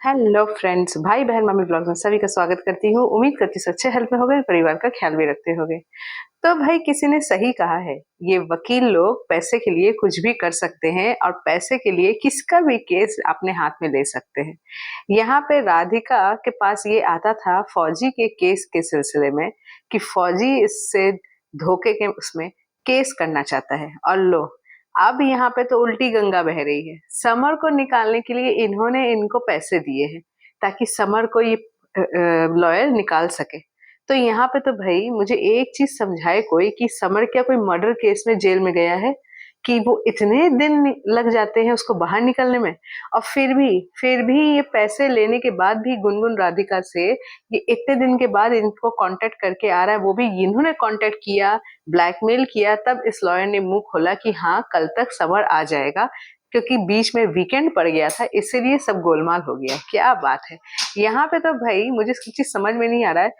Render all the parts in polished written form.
Hello friends, भाई बहन mummy blogs में सभी का स्वागत करती हूँ। उम्मीद करती हूँ अच्छे हेल्थ में होगे, परिवार का ख्याल भी रखते होगे। तो भाई किसी ने सही कहा है, ये वकील लोग पैसे के लिए कुछ भी कर सकते हैं और पैसे के लिए किसका भी केस अपने हाथ में ले सकते हैं। यहाँ पे राधिका के पास ये आता था फौजी के केस के सिलसिले में कि फौजी इससे धोखे के उसमें केस करना चाहता है, और लो अब यहाँ पे तो उल्टी गंगा बह रही है। समर को निकालने के लिए इन्होंने इनको पैसे दिए हैं ताकि समर को ये लॉयर निकाल सके। तो यहाँ पे तो भाई मुझे एक चीज समझाए कोई कि समर क्या कोई मर्डर केस में जेल में गया है कि वो इतने दिन लग जाते हैं उसको बाहर निकलने में। और फिर भी ये पैसे लेने के बाद भी गुनगुन राधिका से ये इतने दिन के बाद इनको कांटेक्ट करके आ रहा है, वो भी इन्होंने कांटेक्ट किया, ब्लैकमेल किया, तब इस लॉयर ने मुंह खोला कि हाँ कल तक समर आ जाएगा, क्योंकि बीच में वीकेंड पड़ गया था इसीलिए सब गोलमाल हो गया। क्या बात है। यहाँ पे तो भाई मुझे चीज समझ में नहीं आ रहा है,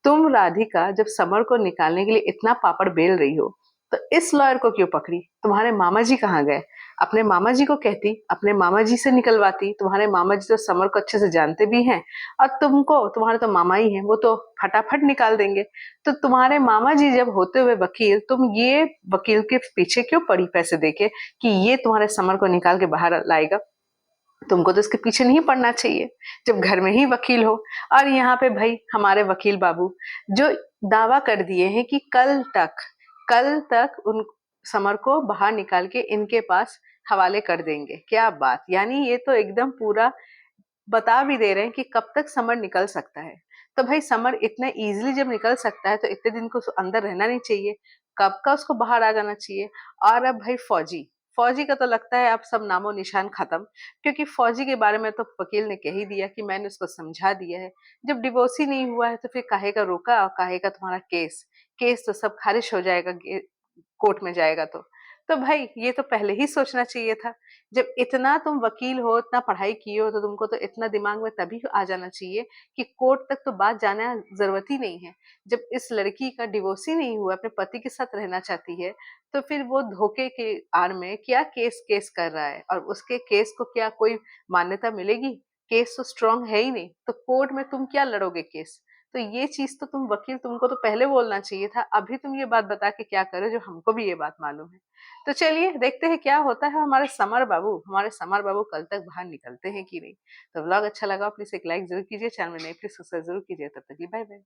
तुम राधिका जब समर को निकालने के लिए इतना पापड़ बेल रही हो तो इस लॉयर को क्यों पकड़ी? तुम्हारे मामा जी कहाँ गए? अपने मामा जी को कहती, अपने मामा जी से निकलवाती। तुम्हारे मामा जी तो समर को अच्छे से जानते भी हैं, और तुमको तुम्हारे तो मामा ही हैं, वो तो फटाफट निकाल देंगे। तो तुम्हारे मामा जी जब होते हुए वकील, तुम ये वकील के पीछे क्यों पड़ी पैसे देके कि ये तुम्हारे समर को निकाल के बाहर लाएगा? तुमको तो इसके पीछे नहीं पड़ना चाहिए जब घर में ही वकील हो। और यहाँ पे भाई हमारे वकील बाबू जो दावा कर दिए हैं कि कल तक उन समर को बाहर निकाल के इनके पास हवाले कर देंगे। क्या बात, यानी ये तो एकदम पूरा बता भी दे रहे हैं कि कब तक समर निकल सकता है। तो भाई समर इतना इजीली जब निकल सकता है तो इतने दिन को अंदर रहना नहीं चाहिए, कब का उसको बाहर आ जाना चाहिए। और अब भाई फौजी फौजी का तो लगता है अब सब नामो निशान खत्म, क्योंकि फौजी के बारे में तो वकील ने कह ही दिया कि मैंने उसको समझा दिया है। जब डिवोर्स ही नहीं हुआ है तो फिर काहे का रोका और काहे का तुम्हारा केस। केस तो सब खारिज हो जाएगा कोर्ट में जाएगा तो भाई ये तो पहले ही सोचना चाहिए था। जब इतना तुम वकील हो, इतना पढ़ाई किए हो, तो तुमको तो इतना दिमाग में तभी आ जाना चाहिए कि कोर्ट तक तो बात जाना जरूरत ही नहीं है। जब इस लड़की का डिवोर्स ही नहीं हुआ, अपने पति के साथ रहना चाहती है, तो फिर वो धोखे के आड़ में क्या केस केस कर रहा है, और उसके केस को क्या कोई मान्यता मिलेगी? केस तो स्ट्रांग है ही नहीं, तो कोर्ट में तुम क्या लड़ोगे केस? तो ये चीज तो तुम वकील, तुमको तो पहले बोलना चाहिए था। अभी तुम ये बात बता के क्या करे जो हमको भी ये बात मालूम है। तो चलिए देखते हैं क्या होता है। हमारे समर बाबू कल तक बाहर निकलते हैं कि नहीं। तो व्लॉग अच्छा लगा प्लीज एक लाइक जरूर कीजिए, चैनल में नए प्लीज सब्सक्राइब जरूर कीजिए। तब तक बाय बाय।